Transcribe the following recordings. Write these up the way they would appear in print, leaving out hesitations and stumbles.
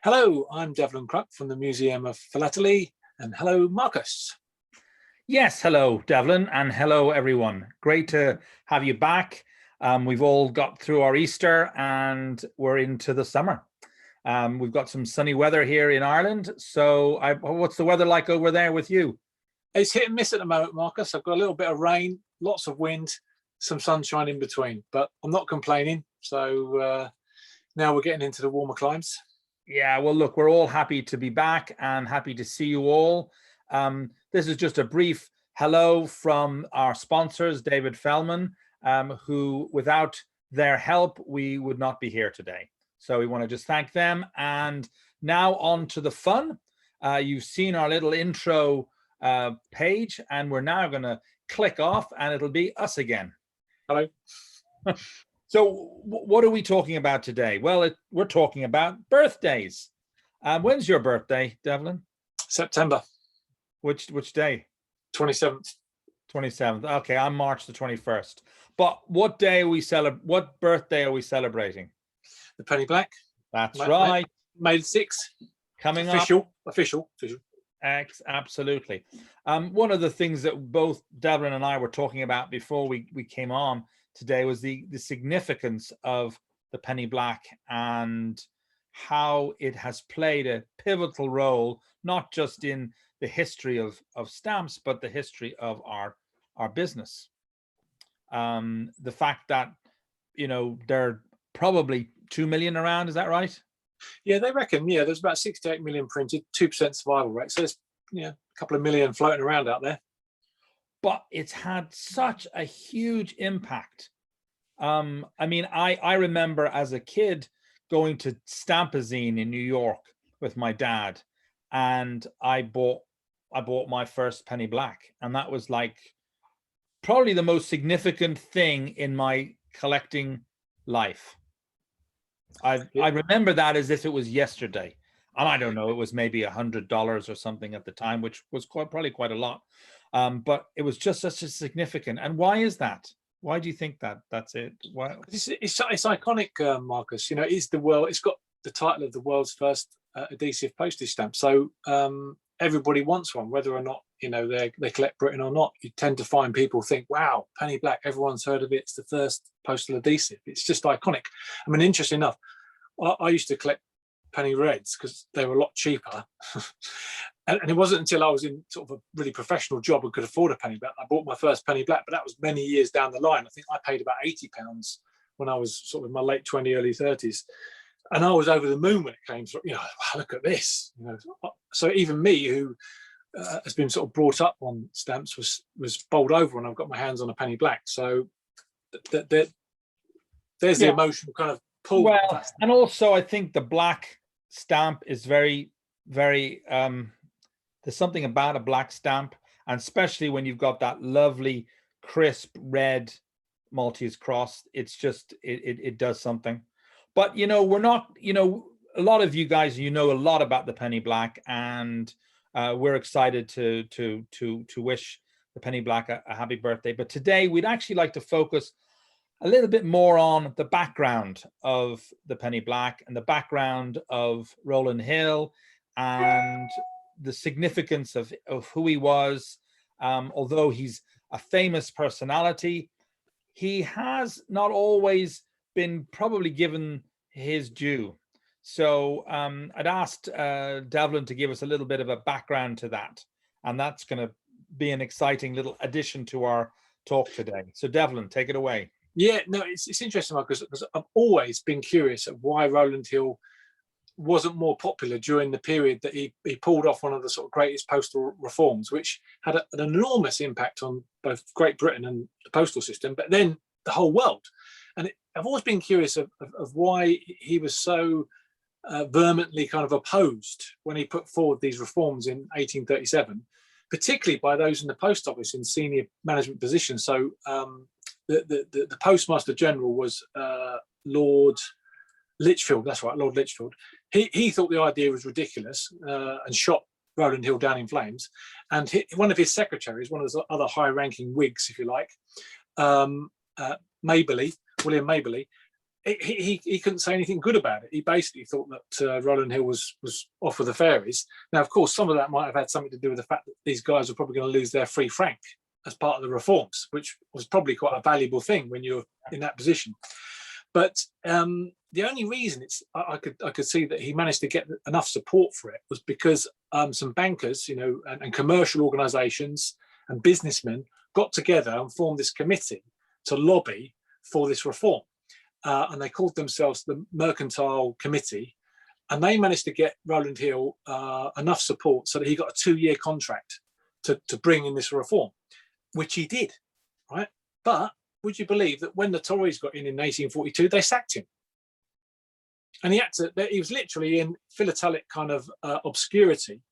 Hello, I'm Devlan Kruck from the Museum of Philately, and hello, Marcus. Yes, hello, Devlan, and hello, everyone. Great to have you back. We've all got through our Easter and we're into the summer. We've got some sunny weather here in Ireland. So what's the weather like over there with you? It's hit and miss at the moment, Marcus. I've got a little bit of rain, lots of wind, some sunshine in between, but I'm not complaining. So now we're getting into the warmer climes. Yeah, well, look, we're all happy to be back and happy to see you all. This is just a brief hello from our sponsors, David Fellman, who without their help, we would not be here today. So we want to just thank them. And now on to the fun. You've seen our little intro page, and we're now going to click off and it'll be us again. Hello. So what are we talking about today? Well, we're talking about birthdays. When's your birthday, Devlan? September. Which day? 27th. 27th. Okay, I'm March the 21st. But what day are we what birthday are we celebrating? The Penny Black. That's right. May the 6th. Coming up. Official. Absolutely. One of the things that both Devlan and I were talking about before we came on today was the significance of the penny black and how it has played a pivotal role, not just in the history of stamps, but the history of our business. The fact that, there are probably 2 million around, is that right? Yeah, they reckon, there's about 6 to 8 million printed, 2% survival rate. So there's, a couple of million floating around out there. But it's had such a huge impact. I remember as a kid going to Stampazine in New York with my dad, and I bought my first penny black, and that was like probably the most significant thing in my collecting life. I remember that as if it was yesterday, and I don't know, it was maybe $100 or something at the time, which was probably quite a lot. But it was just such a significant. And why is that? Why do you think that's it? Why? It's iconic, Marcus. It's got the title of the world's first adhesive postage stamp. So everybody wants one, whether or not they collect Britain or not. You tend to find people think, "Wow, penny black! Everyone's heard of it. It's the first postal adhesive." It's just iconic. Interesting enough, I used to collect penny reds because they were a lot cheaper. And it wasn't until I was in sort of a really professional job and could afford a penny black, I bought my first penny black, but that was many years down the line. I think I paid about £80 when I was sort of in my late 20s, early 30s. And I was over the moon when it came to, wow, look at this. So even me, who has been sort of brought up on stamps, was bowled over when I've got my hands on a penny black. So there's the emotional kind of pull. Well, and also I think the black stamp is very, very, there's something about a black stamp, and especially when you've got that lovely crisp red Maltese cross, it's just, it does something. But, we're not, a lot of you guys, a lot about the penny black, and we're excited to wish the penny black a happy birthday. But today we'd actually like to focus a little bit more on the background of the penny black and the background of Rowland Hill and the significance of who he was. Although he's a famous personality, he has not always been probably given his due. So I'd asked Devlan to give us a little bit of a background to that, and that's going to be an exciting little addition to our talk today. So Devlan, take it away. Yeah, no, it's interesting, because I've always been curious of why Rowland Hill wasn't more popular during the period that he pulled off one of the sort of greatest postal reforms, which had an enormous impact on both Great Britain and the postal system, but then the whole world. And I've always been curious of why he was so vehemently kind of opposed when he put forward these reforms in 1837, particularly by those in the post office in senior management positions. So the Postmaster General was Lord Lichfield. That's right, Lord Lichfield. He thought the idea was ridiculous and shot Rowland Hill down in flames. And one of his secretaries, one of the other high-ranking Whigs, if you like, William Maberley, he couldn't say anything good about it. He basically thought that Rowland Hill was off with the fairies. Now, of course, some of that might have had something to do with the fact that these guys were probably going to lose their free franc as part of the reforms, which was probably quite a valuable thing when you're in that position. But the only reason I could see that he managed to get enough support for it was because some bankers, and commercial organisations and businessmen got together and formed this committee to lobby for this reform. And they called themselves the Mercantile Committee, and they managed to get Rowland Hill enough support so that he got a 2-year contract to bring in this reform, which he did, right? But would you believe that when the Tories got in 1842, they sacked him? And he was literally in philatelic kind of obscurity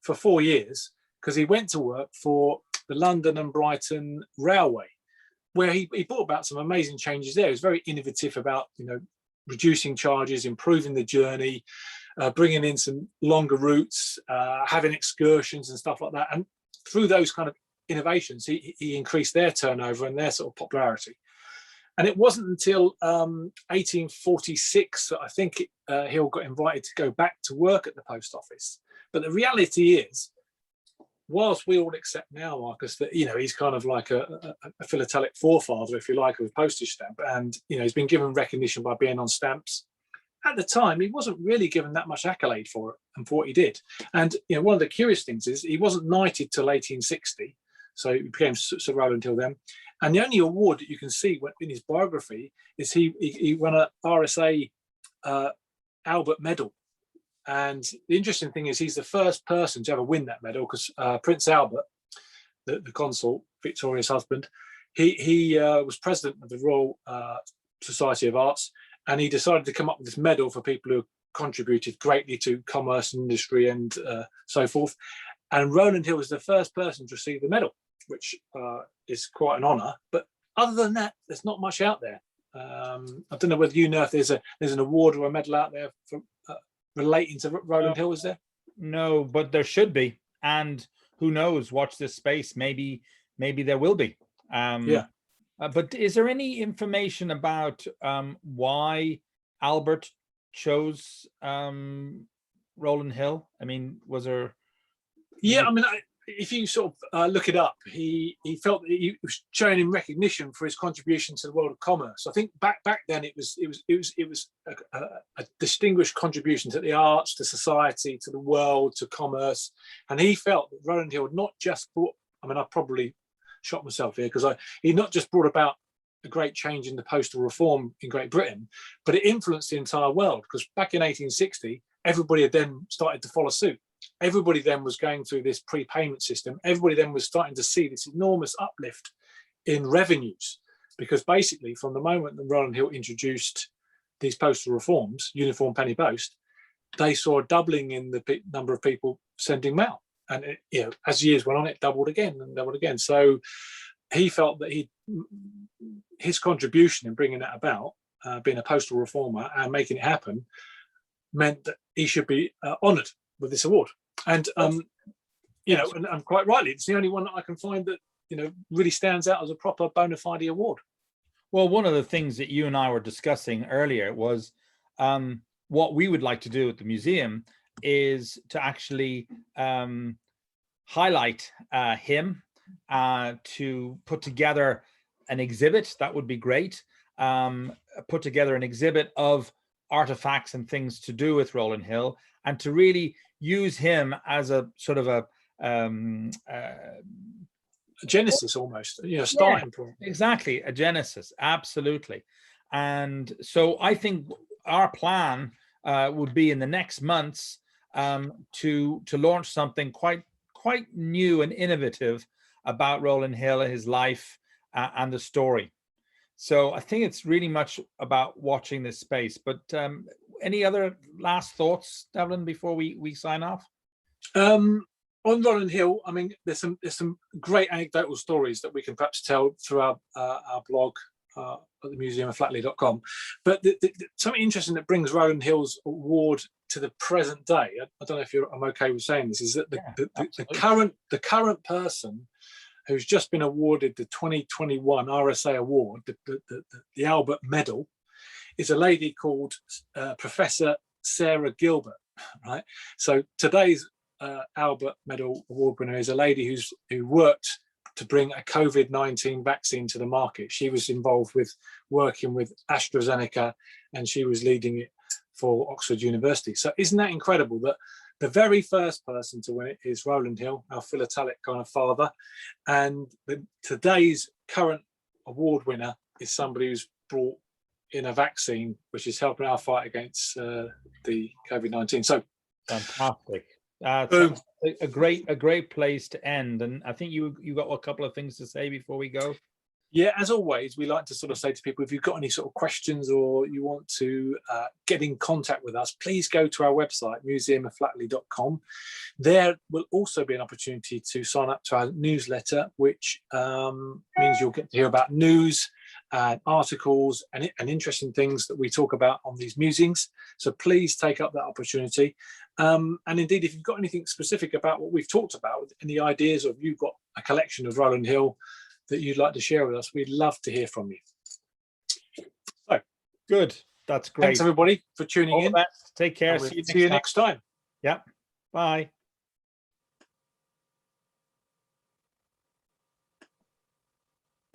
for 4 years because he went to work for the London and Brighton Railway, where he brought about some amazing changes there. He was very innovative about, reducing charges, improving the journey, bringing in some longer routes, having excursions and stuff like that. And through those kind of innovations, he increased their turnover and their sort of popularity. And it wasn't until 1846 that I think Hill got invited to go back to work at the post office. But the reality is, whilst we all accept now, Marcus, that he's kind of like a philatelic forefather, if you like, of a postage stamp, and he's been given recognition by being on stamps. At the time, he wasn't really given that much accolade for it and for what he did. And one of the curious things is he wasn't knighted till 1860, so he became Sir Rowland Hill then. And the only award that you can see in his biography is he won a RSA Albert Medal. And the interesting thing is he's the first person to ever win that medal because Prince Albert, the consort, Victoria's husband, he was president of the Royal Society of Arts, and he decided to come up with this medal for people who contributed greatly to commerce and industry and so forth. And Rowland Hill was the first person to receive the medal, which is quite an honour. But other than that, there's not much out there. I don't know whether if there's an award or a medal out there for relating to Rowland Hill, is there? No, but there should be, and who knows? Watch this space. Maybe there will be. But is there any information about why Albert chose Rowland Hill? I mean, was there? Yeah, I mean, if you sort of look it up, he felt that he was showing him recognition for his contribution to the world of commerce. I think back then it was a distinguished contribution to the arts, to society, to the world, to commerce, and he felt that Rowland Hill not just brought. I mean, I probably shot myself here because he not just brought about a great change in the postal reform in Great Britain, but it influenced the entire world because back in 1860, everybody had then started to follow suit. Everybody then was going through this prepayment system. Everybody then was starting to see this enormous uplift in revenues because basically from the moment that Rowland Hill introduced these postal reforms, uniform penny post, they saw a doubling in the number of people sending mail. And as years went on, it doubled again and doubled again. So he felt that his contribution in bringing that about, being a postal reformer and making it happen, meant that he should be honoured with this award. And and quite rightly, it's the only one that I can find that really stands out as a proper bona fide award. Well, one of the things that you and I were discussing earlier was what we would like to do at the museum is to actually highlight him, to put together an exhibit. That would be great. Put together an exhibit of artifacts and things to do with Rowland Hill, and to really use him as a sort of a genesis almost, starting point. Exactly, a genesis, absolutely. And so I think our plan would be in the next months to launch something quite new and innovative about Rowland Hill and his life and the story. So I think it's really much about watching this space. But any other last thoughts, Devlan, before we sign off? On Rowland Hill, I mean, there's some great anecdotal stories that we can perhaps tell through our blog at the museum.flatley.com. But something interesting that brings Rowland Hill's award to the present day, I don't know if I'm okay with saying this, is that the current person who's just been awarded the 2021 RSA award, the Albert Medal, is a lady called Professor Sarah Gilbert, right? So today's Albert Medal Award winner is a lady who worked to bring a COVID-19 vaccine to the market. She was involved with working with AstraZeneca, and she was leading it for Oxford University. So isn't that incredible that the very first person to win it is Rowland Hill, our philatelic kind of father, and today's current award winner is somebody who's brought in a vaccine which is helping our fight against the COVID-19. So fantastic. That's a great place to end. And I think you got a couple of things to say before we go. Yeah, as always, we like to sort of say to people, if you've got any sort of questions or you want to get in contact with us, please go to our website, museumoflatley.com. There will also be an opportunity to sign up to our newsletter, which means you'll get to hear about news and articles and interesting things that we talk about on these musings. So please take up that opportunity. And indeed, if you've got anything specific about what we've talked about, any ideas, or if you've got a collection of Rowland Hill that you'd like to share with us, we'd love to hear from you. So good. That's great. Thanks everybody for tuning in. Take care. See you next time. Yeah. Bye.